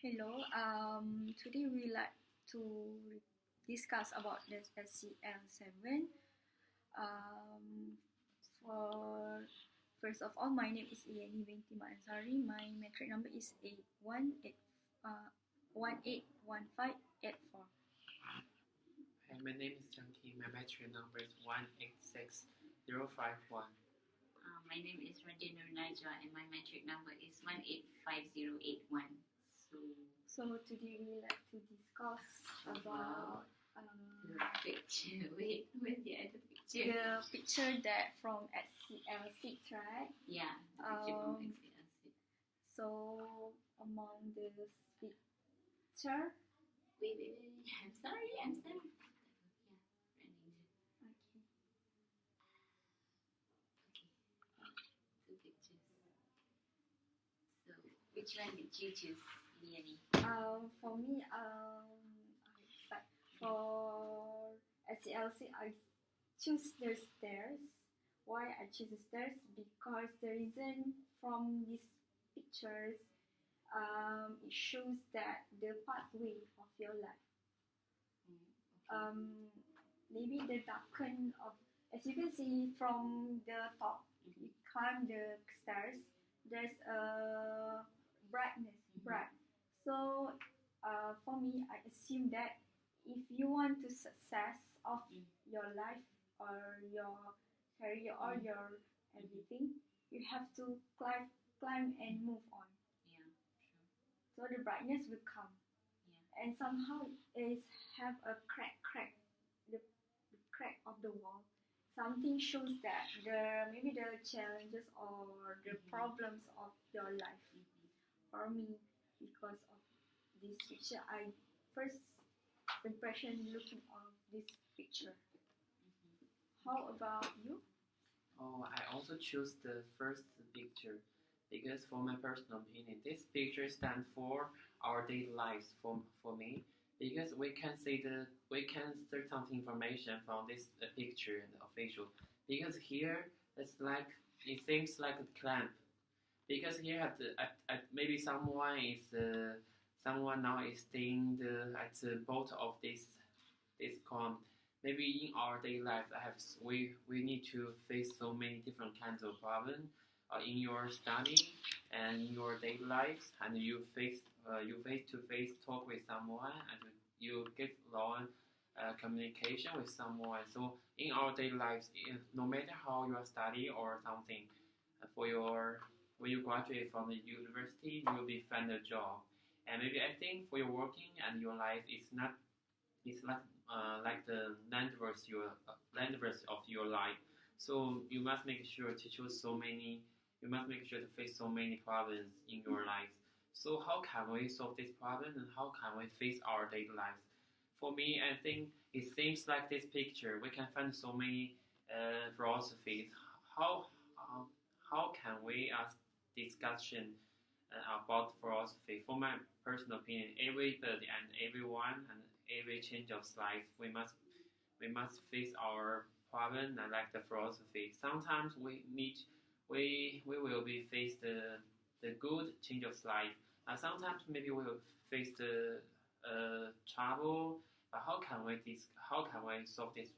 Hello. Today we like to discuss about the SCL7. Um, for first of all, my name is Iyani Binti Ansari. My metric number is 181584. Hi, my name is Zhang Qi. My battery number is 186051. My name is Radin Naja and my metric number is 185081. So today we like to discuss about The picture. Wait, where's the other picture? the picture that from SCL6, right? Yeah, the picture from Um, XLC. So among this picture, Wait. I'm sorry. Yeah, running. okay. Okay. Two pictures. So, which one did you choose, Liani? For me, for SCLC, I choose the stairs. Why I choose the stairs? Because the reason from these pictures, it shows that the pathway of your life. Okay. Maybe the darken of, as you can see from the top, you climb the stairs. There's a brightness, bright. So, for me, I assume that if you want to success of your life or your career or your everything, you have to climb and move on. Yeah, true. So the brightness will come, Yeah. and somehow it have a crack, the crack of the wall. Something shows that maybe the challenges or the problems of your life. For me, because of this picture, I first impression looking on this picture. How about you? Oh, I also choose the first picture because, for my personal opinion, this picture stands for our daily lives for me. Because we can search some information from this picture and official. Because here it seems like a clamp. Because here maybe someone now is staying at the bottom of this column. Maybe in our daily life, we need to face so many different kinds of problems in your study and in your daily lives, and you face to face talk with someone, and you get long communication with someone. So in our daily lives, no matter how you study or something, for your when you graduate from the university, you will be find a job, and maybe I think for your working and your life, it's not like the landverse of your life. So you must make sure to choose so many. You must make sure to face so many problems in your life. So how can we solve this problem and how can we face our daily lives? For me, I think it seems like this picture. We can find so many philosophies. How uh, how can we ask discussion about philosophy? For my personal opinion, everybody and everyone and every change of life, we must face our problem and like the philosophy. Sometimes we will be face the good change of life. Sometimes maybe we will face the trouble. But how can we solve this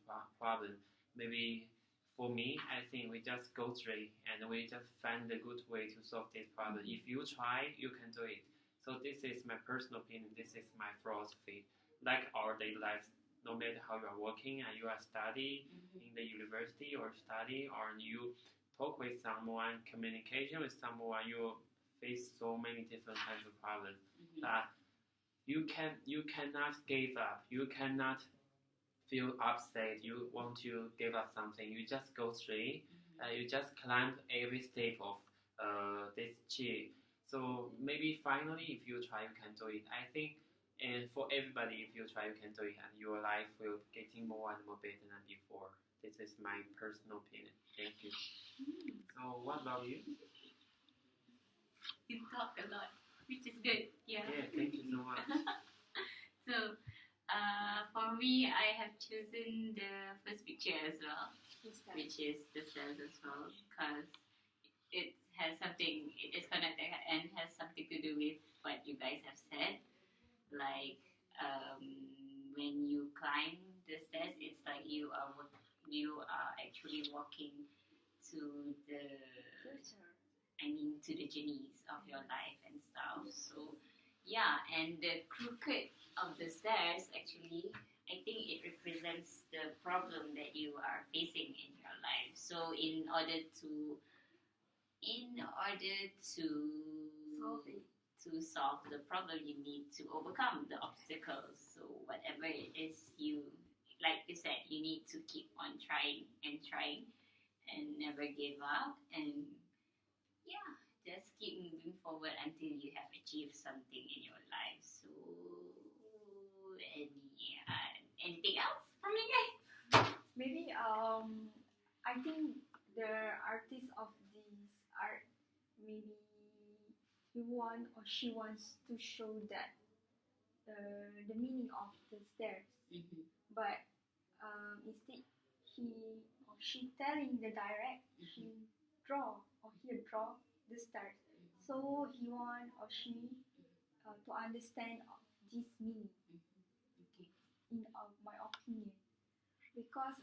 problem? Maybe for me, I think we just go straight and we just find a good way to solve this problem. If you try, you can do it. So this is my personal opinion. This is my philosophy. Like our daily lives, no matter how you are working and you are studying in the university or study or you talk with someone, communication with someone, you face so many different kinds of problems. That you cannot give up. You cannot feel upset. You want to give up something. You just go straight. You just climb every step of this tree. So maybe finally, if you try, you can do it. I think, and for everybody, if you try, you can do it, and your life will getting more and more better than before. This is my personal opinion. Thank you. So, what about you? You talk a lot, which is good. Yeah. Yeah, thank you so much. So, for me, I have chosen the first picture as well, which is the cells as well, because it has something, it is connected and has something to do with what you guys have said. Like when you climb the stairs, it's like you are actually walking to the to the journeys of your life and stuff. So yeah, and the crooked of the stairs actually, I think it represents the problem that you are facing in your life. So in order to solve the problem, you need to overcome the obstacles. So whatever it is, like you said, you need to keep on trying and trying and never give up. And yeah, just keep moving forward until you have achieved something in your life. So anything else from you guys? Maybe I think the artist of this art, maybe he want or she wants to show that the meaning of the stairs, but instead he or she telling the direct, he draw the stairs. So he want or she to understand this meaning. In my opinion, because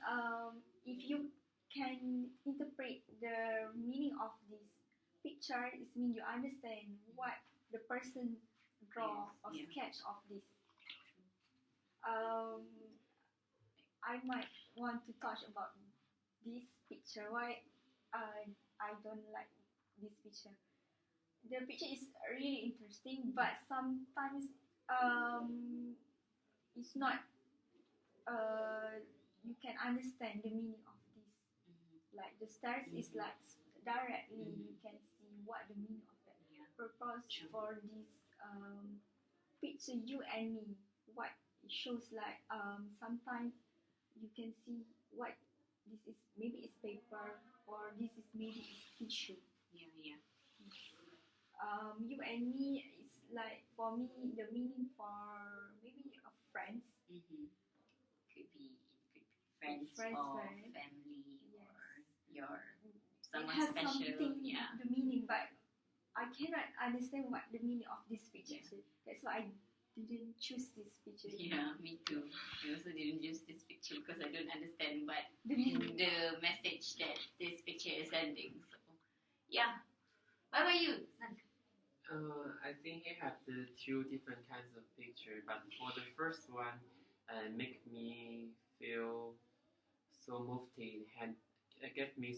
if you can interpret the meaning of this picture, it means you understand what the person draw or sketch of this. I might want to touch about this picture. Why I don't like this picture. The picture is really interesting, but sometimes it's not. You can understand the meaning of this. Like the stars is like directly you can see what the meaning of that purpose for this picture, you and me. What it shows like sometimes you can see what this is. Maybe it's paper or this is maybe it's tissue. You and me is like for me the meaning for maybe a friends. Could be friends or family or your someone it has special. Something the meaning, but I cannot understand what the meaning of this picture. So that's why I didn't choose this picture. Yeah, me too. I also didn't choose this picture because I don't understand what the message that this picture is sending. So yeah. What about you, San? I think he had the two different kinds of picture, but for the first one, make me feel so moved and get me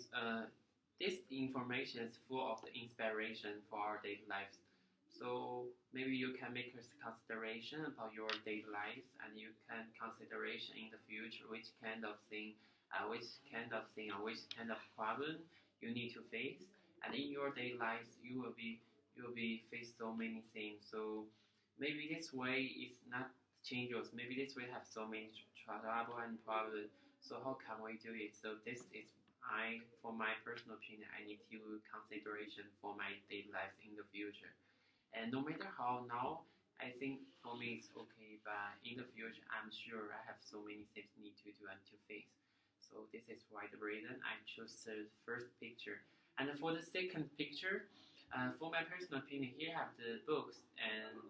this information is full of the inspiration for our daily lives. So maybe you can make a consideration about your daily lives, and you can consideration in the future which kind of thing, or which kind of problem you need to face. And in your daily lives, you will be face so many things. So maybe this way is not changes. Maybe this way have so many trouble and problems. So how can we do it? So this is for my personal opinion, I need to consideration for my daily life in the future. And no matter how now, I think for me it's okay. But in the future, I'm sure I have so many things need to do and to face. So this is why the reason I chose the first picture. And for the second picture, for my personal opinion, here I have the books, and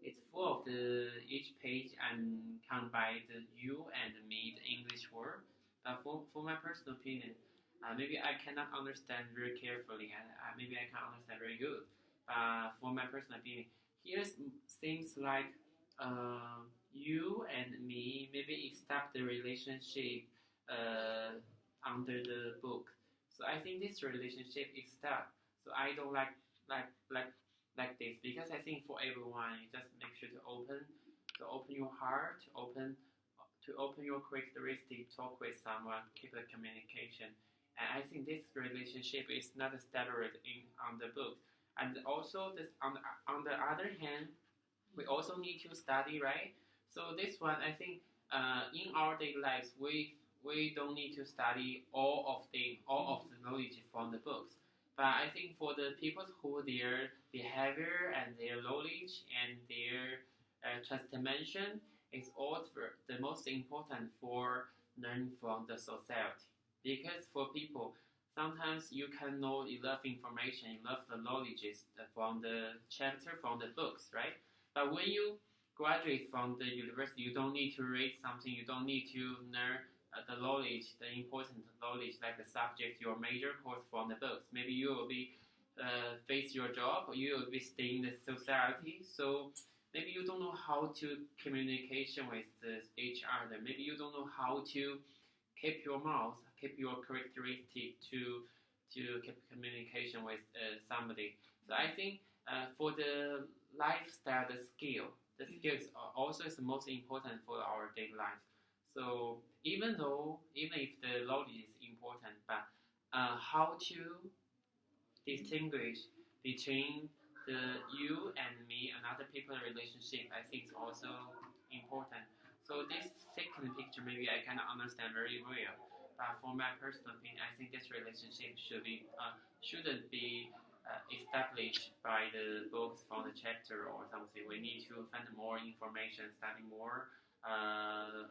it's full of each page and count by the you and me, the English word. But for my personal opinion, maybe I cannot understand very carefully, and maybe I can understand very good. For my personal opinion, here seems like you and me maybe stop the relationship under the book. So I think this relationship is stuck. So I don't like this, because I think for everyone, you just make sure to open your heart, open your characteristic, talk with someone, keep a communication. And I think this relationship is not stabilized on the book. And also this on the other hand, we also need to study, right? So this one, I think in our daily lives, we don't need to study all of the knowledge from the books. But I think for the people who their behavior and their knowledge and their transformation is all the most important for learning from the society. Because for people, sometimes you can know enough information, enough the knowledge from the chapter, from the books, right? But when you graduate from the university, you don't need to read something, you don't need to learn the knowledge, the important knowledge, like the subject, your major course from the books. Maybe you will be face your job, or you will be staying in the society. So maybe you don't know how to communication with the HR. Maybe you don't know how to keep your mouth, keep your characteristic to keep communication with somebody. So I think for the lifestyle, the skills are also is the most important for our daily life. So even if the knowledge is important, but how to distinguish between the you and me and other people relationship, I think is also important. So this second picture, maybe I cannot understand very well. But for my personal opinion, I think this relationship shouldn't be established by the books from the chapter or something. We need to find more information, study more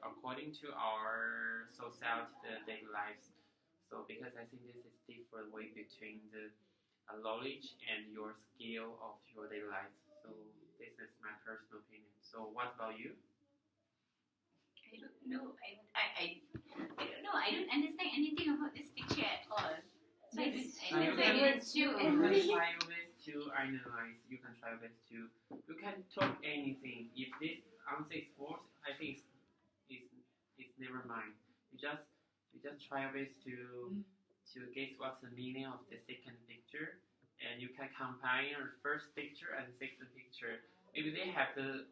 according to our society, the daily lives. So because I think this is different way between the knowledge and your skill of your daily life. So this is my personal opinion. So what about you? I don't know. I don't know. I don't understand anything about this picture at all. So I don't Try know it's you true. can try your best to analyze. You can try your best to. You can talk anything. If this answer is false, I think it's never mind. You just try your best to guess what's the meaning of the second picture, and you can compare your first picture and second picture. Maybe they have the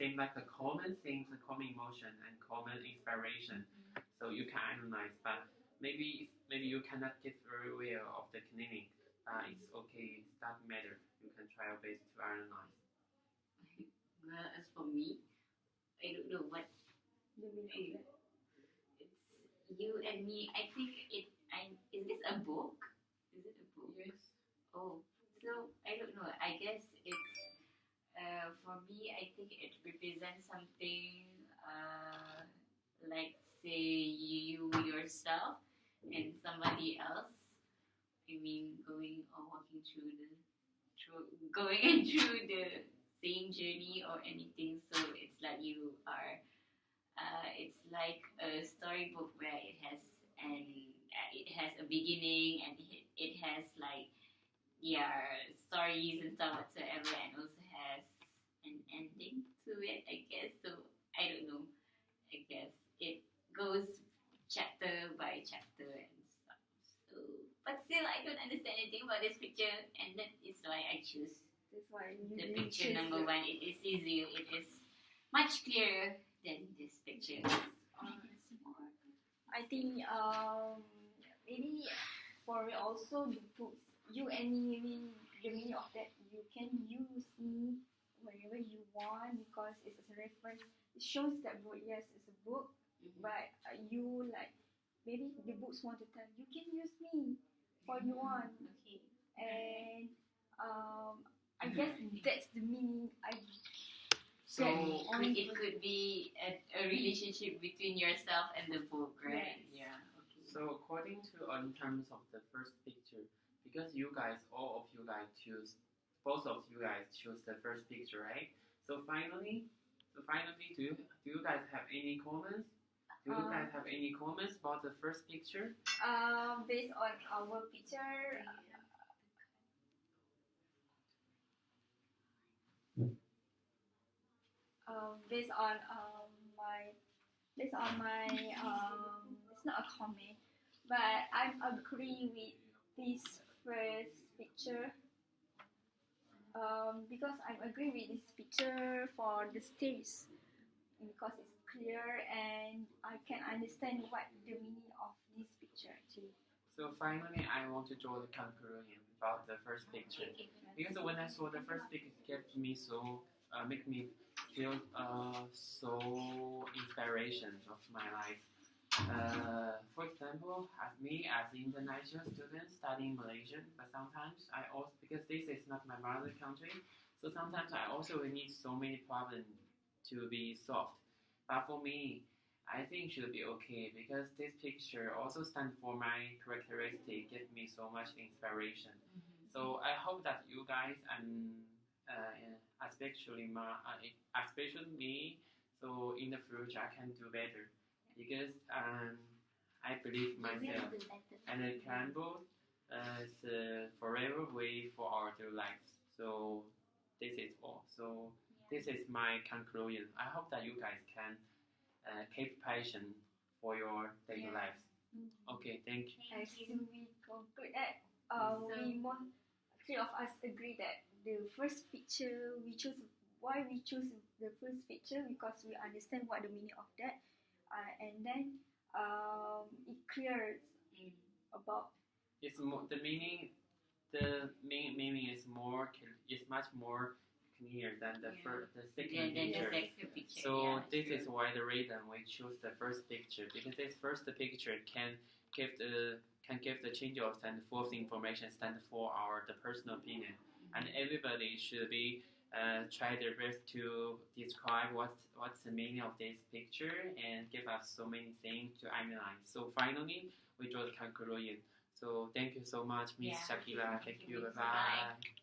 same like the common things, the common emotion and common inspiration. So you can analyze, but maybe you cannot get very well of the meaning. It's okay. It doesn't matter. You can try your best to analyze. Well, as for me, I don't know what The meaning of that. it's you and me. I think is this a book? Is it a book? Yes. Oh, so I don't know. I guess it's for me. I think it represents something like say you yourself and somebody else. I mean, going or walking through going through the same journey or anything. So it's like you are. It's like a storybook where it has a beginning and it has like stories and stuff whatsoever, and also has an ending to it, I guess. So I don't know. I guess it goes chapter by chapter and stuff. So, but still, I don't understand anything about this picture, and that is why I choose That's why you the really picture choose number the- one. It is easier. It is much clearer than this picture. I think maybe for me also the books, you and me, maybe the meaning of that you can use me wherever you want because it's a reference. It shows that book, yes, it's a book, but you like maybe the books want to tell you can use me for you want, Okay. and I guess that's the meaning I So It could be a relationship between yourself and the book, right? Yes. Yeah. Okay. So according to in terms of the first picture, because all of you guys choose, both of you guys choose the first picture, right? So finally, do you guys have any comments? Do you guys have any comments about the first picture? based on our picture. Based on my it's not a comment, but I agree with this first picture. Because I agree with this picture for the stairs because it's clear and I can understand what the meaning of this picture actually. So finally, I want to draw the conclusion about the first picture. Because when I saw the first picture, it kept me so make me feel so inspiration of my life. For example, as me as an international student studying Malaysian, but sometimes I also because this is not my mother country, so sometimes I also need so many problems to be solved. But for me, I think should be okay because this picture also stands for my characteristic, give me so much inspiration. So I hope that you guys and especially me, so in the future I can do better because I believe We will myself do better. and the candle is a forever way for our daily lives. So this is all. So this is my conclusion. I hope that you guys can keep passion for your daily Yeah. lives. Okay, thank you. Thank As you. we conclude that, So- three of us agree that the first picture we choose. Why we choose the first picture because we understand what the meaning of that, and then it clears Mm. about It's more the meaning. The meaning is much more clear than the Yeah. the second Then the picture. second picture. So yeah, this true. is why the reason we choose the first picture because this first picture can give the changes and false information stand for the personal opinion, and everybody should be try their best to describe what's the meaning of this picture and give us so many things to analyze. So finally, we draw the conclusion. So thank you so much, Miss Yeah, Shakira. thank Thank you, you. Miss. Bye bye.